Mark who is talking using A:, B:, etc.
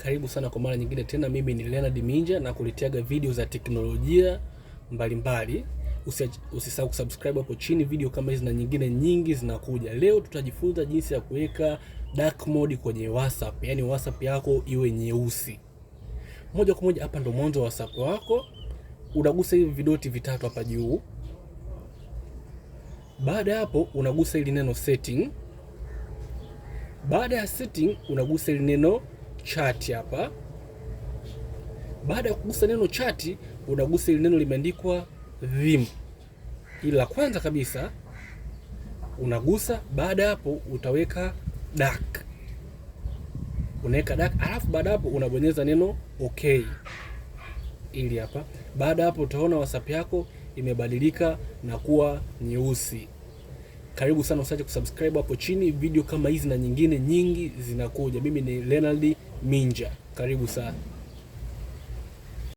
A: Karibu sana kwa mara nyingine tena. Mimi ni Leonard Minja na kuleteaga video za teknolojia mbalimbali. Usisahau kusubscribe hapo chini, video kama hizi na nyingine nyingi zinakuja. Leo tutajifunza jinsi ya kuweka dark mode kwenye WhatsApp, yani WhatsApp yako iwe nyeusi. Moja kwa moja hapa ndo mwanzo wa WhatsApp wako. Unagusa hivi vidoti vitatu hapa juu. Baada hapo unagusa hili neno setting. Baada ya setting unagusa hili neno chat hapa. Baada ya kugusa neno chat unagusa hili neno limeandikwa theme. Ili la kwanza kabisa unagusa. Baada hapo utaweka dark. Unaweka dark, alafu baada hapo unabonyeza neno okay. Ili hapa. Baada hapo utaona WhatsApp yako imebadilika na kuwa nyeusi. Karibu sana, usiache kusubscribe hapo chini, video kama hizi na nyingine nyingi zinakuja. Mimi ni Leonard Minja. Karibu sana.